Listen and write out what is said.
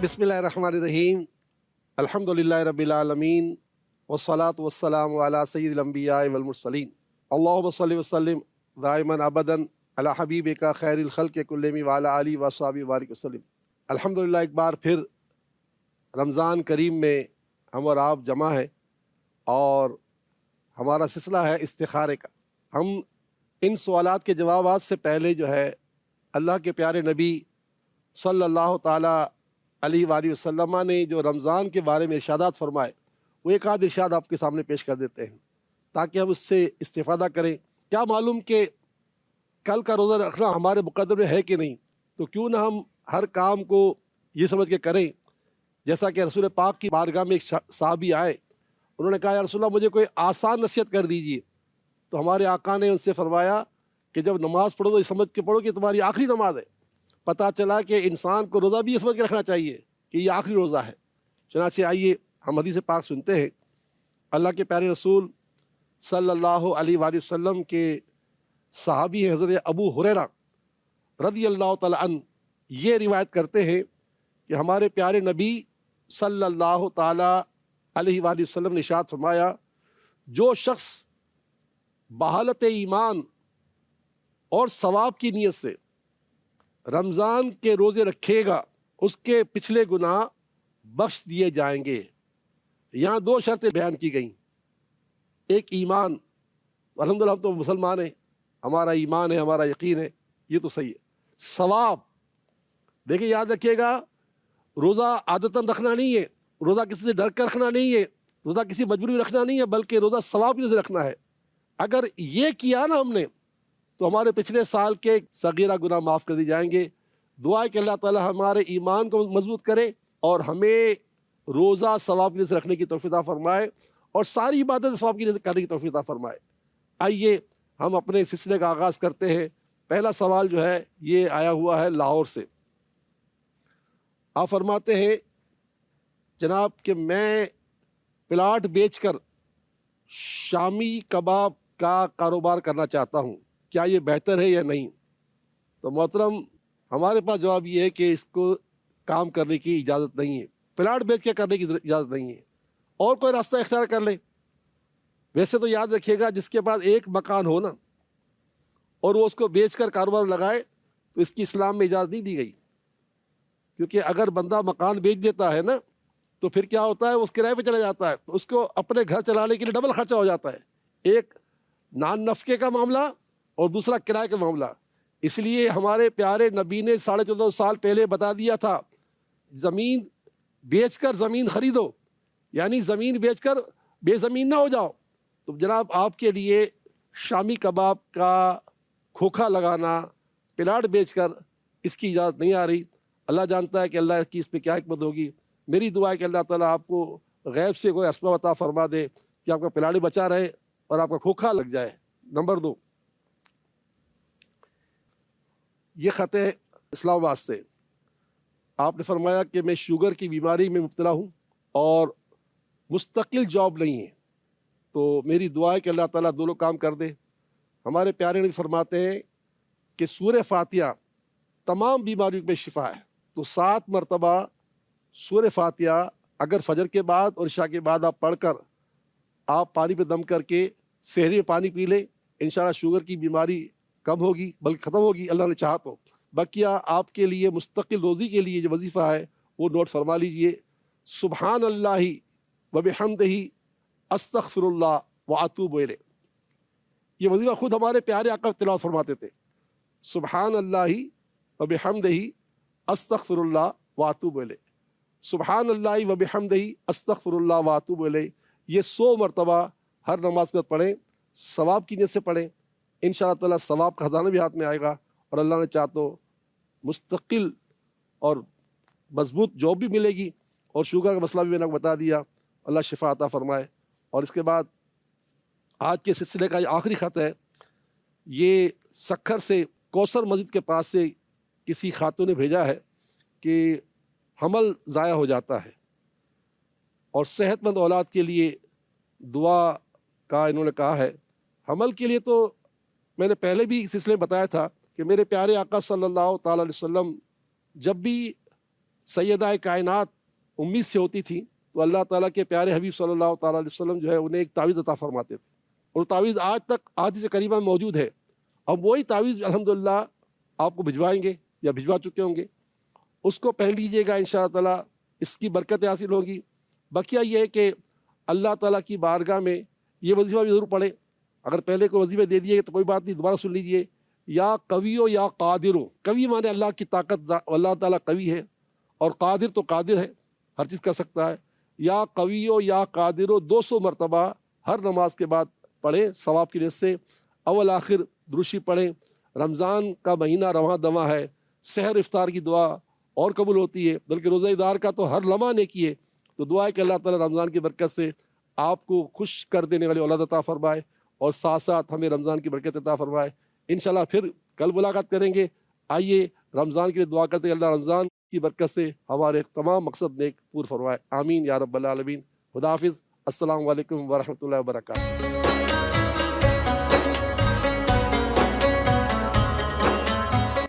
बिस्मिल्लाहिर्रहमानिर्रहीम अल्हम्दुलिल्लाहि रब्बिल आलमीन वस्सलातु वस्सलामु अला सय्यिदिल अंबिया'i वल मुरसलीन अल्लाहुम्मा सल्लि व सल्लिम दाइमन अबदन अला हबीबिका खैरिल खल्क़ि कुल्लिहिम व अला आलिहि व अस्हाबिहि बारिक वसल्लिम। अल्हम्दुलिल्लाह, एक बार फिर रमज़ान करीम में हम और आप जमा हैं और हमारा सिलसिला है इस्तिखारे का। हम इन सवालात के जवाबात से पहले जो है अल्लाह के प्यारे नबी सल्लल्लाहु ताला अलैहि वसल्लम ने जो रमज़ान के बारे में इरशादात फरमाए, वो एक आध इरशाद आपके सामने पेश कर देते हैं ताकि हम उससे इस्तिफ़ादा करें। क्या मालूम कि कल का रोज़ा रखना हमारे मुक़द्दर में है कि नहीं, तो क्यों ना हम हर काम को ये समझ के करें। जैसा कि रसूल पाक की बारगाह में एक साहबी आए, उन्होंने कहा, या रसूल अल्लाह, मुझे कोई आसान नसीहत कर दीजिए। तो हमारे आका ने उनसे फरमाया कि जब नमाज़ पढ़ो तो ये समझ के पढ़ो कि तुम्हारी आखिरी नमाज है। पता चला कि इंसान को रोज़ा भी ये समझ के रखना चाहिए कि ये आखिरी रोज़ा है। चनाचे आइए हम हदीस पाक सुनते हैं। अल्लाह के प्यारे रसूल सल्लल्लाहु अलैहि वसल्लम के सहाबी हैं हज़रत अबू हुरैरा रज़ियल्लाहु तआला अन्हु, ये रिवायत करते हैं कि हमारे प्यारे नबी सल्लल्लाहु ताला अलैहि वसल्लम ने इरशाद फरमाया, जो शख्स बहालत ईमान और सवाब की नीयत से रमज़ान के रोज़े रखेगा, उसके पिछले गुनाह बख्श दिए जाएंगे। यहाँ दो शर्तें बयान की गई। एक ईमान, अल्हम्दुलिल्लाह हम तो मुसलमान हैं, हमारा ईमान है, हमारा यकीन है, ये तो सही है। सवाब, देखिए याद रखिएगा, रोज़ा आदतन रखना नहीं है, रोज़ा किसी से डर कर रखना नहीं है, रोज़ा किसी मजबूरी में रखना नहीं है, बल्कि रोज़ा सवाब की वजह से रखना है। अगर ये किया ना हमने, तो हमारे पिछले साल के सगीरा गुनाह माफ़ कर दिए जाएंगे। दुआ है कि अल्लाह ताला हमारे ईमान को मजबूत करे और हमें रोज़ा सवाब की वजह से रखने की तौफीक अता फरमाए और सारी इबादत सवाब की वजह से करने की तौफीक अता फरमाए। आइए हम अपने सिलसिले का आगाज़ करते हैं। पहला सवाल जो है ये आया हुआ है लाहौर से। आप फरमाते हैं, जनाब कि मैं प्लाट बेचकर शामी कबाब का कारोबार करना चाहता हूँ, क्या ये बेहतर है या नहीं? तो मोहतरम, हमारे पास जवाब ये है कि इसको काम करने की इजाज़त नहीं है, प्लाट बेच के करने की इजाज़त नहीं है, और कोई रास्ता इख्तियार कर ले। वैसे तो याद रखिएगा, जिसके पास एक मकान हो ना और वो उसको बेच कर कारोबार लगाए, तो इसकी इस्लाम में इजाज़त नहीं दी गई। क्योंकि अगर बंदा मकान बेच देता है ना, तो फिर क्या होता है, उस किराए पे चला जाता है, तो उसको अपने घर चलाने के लिए डबल खर्चा हो जाता है। एक नान नफ़के का मामला और दूसरा किराए का मामला। इसलिए हमारे प्यारे नबी ने 14.5 साल पहले बता दिया था, ज़मीन बेचकर ज़मीन खरीदो, यानी ज़मीन बेचकर बेज़मीन ना हो जाओ। तो जनाब, आपके लिए शामी कबाब का खोखा लगाना, प्लाट बेचकर, इसकी इजाज़त नहीं आ रही। अल्लाह जानता है कि अल्लाह की इस पर क्या हिकमत होगी। मेरी दुआ है कि अल्लाह ताला आपको गैब से कोई असबाब अता फरमा दे कि आपका प्लाट बचा रहे और आपका खोखा लग जाए। नंबर 2, ये ख़त है इस्लामाबाद से। आपने फरमाया कि मैं शुगर की बीमारी में मुब्तला हूँ और मुस्तकिल जॉब नहीं है, तो मेरी दुआ है कि अल्लाह ताला दोनों काम कर दे। हमारे प्यारे नबी फरमाते हैं कि सूरह फातिहा तमाम बीमारियों में शिफा है। तो 7 मरतबा सूरह फातिहा अगर फजर के बाद और इशा के बाद आप पढ़कर आप पानी पे दम करके सहरी में पानी पी लें, इंशाल्लाह शुगर की बीमारी कम होगी, बल्कि ख़त्म होगी, अल्लाह ने चाहा तो। बकिया आपके लिए मुस्तकिल रोज़ी के लिए जो वजीफ़ा है वो नोट फरमा लीजिए। सुबहान अल्लाहि व बिहम्दिही अस्तग़फिरुल्लाह व अतूबु इलैह। ये वजीफ़ा खुद हमारे प्यारे आका तिलावत फरमाते थे। सुबहान अल्लाहि व बिहम्दिही अस्तग़फिरुल्लाह व अतूबु इलैह। सुबहान अल्लाहि व बिहम्दिही अस्तग़फिरुल्लाह व अतूबु इलैह। ये 100 मरतबा हर नमाज में पढ़ें, सवाब की नीयत से पढ़ें। इंशाअल्लाह ताला सवाब का खजाना भी हाथ में आएगा और अल्लाह ने चाहा तो मुस्तकिल और मजबूत जॉब भी मिलेगी। और शुगर का मसला भी मैंने आपको बता दिया, अल्लाह शिफा अता फरमाए। और इसके बाद आज के सिलसिले का ये आखिरी ख़त है। ये सक्खर से कौसर मस्जिद के पास से किसी खातून ने भेजा है कि हमल ज़ाया हो जाता है और सेहतमंद औलाद के लिए दुआ का इन्होंने कहा है। हमल के लिए तो मैंने पहले भी इस सिलसिले में बताया था कि मेरे प्यारे आका सल्लल्लाहु ताला अलैहि वसल्लम जब भी سیدہ کائنات امید سے ہوتی تھی تو اللہ تعالیٰ کے پیارے حبیب صلی اللہ تعالیٰ علیہ وسلم جو ہے انہیں ایک تعویذ عطا فرماتے تھے، اور تعویذ آج تک احادیث کریمہ میں موجود ہے۔ اب وہی تعویذ الحمدللہ آپ کو بھجوائیں گے یا بھجوا چکے ہوں گے، اس کو پہن لیجیے گا، انشاءاللہ تعالیٰ اس کی برکتیں حاصل ہوں گی۔ بقیہ یہ ہے کہ اللہ تعالیٰ کی بارگاہ میں یہ وظیفہ بھی ضرور پڑھیں۔ اگر پہلے کوئی وظیفہ دے دیے تو کوئی بات نہیں، دوبارہ سن لیجیے۔ یا قویو یا قادرو، قوی مانے اللہ کی طاقت، اللہ تعالیٰ قوی ہے، اور قادر تو قادر ہے، ہر چیز کر سکتا ہے۔ یا قویو یا قادرو 200 مرتبہ ہر نماز کے بعد پڑھیں ثواب کی نیت سے، اول آخر دروشی پڑھیں۔ رمضان کا مہینہ رواں دواں ہے، سحر افطار کی دعا اور قبول ہوتی ہے، بلکہ روزہ دار کا تو ہر لمحہ نیکی ہے۔ تو دعا ہے کہ اللہ تعالیٰ رمضان کی برکت سے آپ کو خوش کر دینے والی اولاد عطا فرمائے، اور ساتھ ساتھ ہمیں رمضان کی برکت عطا فرمائے۔ انشاءاللہ پھر کل ملاقات کریں گے۔ آئیے رمضان کے لیے دعا کرتے ہیں، اللہ رمضان کی برکت سے ہمارے تمام مقصد نیک پور فرمائے، آمین یا رب العالمین۔ خدا حافظ، السلام علیکم ورحمۃ اللہ وبرکاتہ۔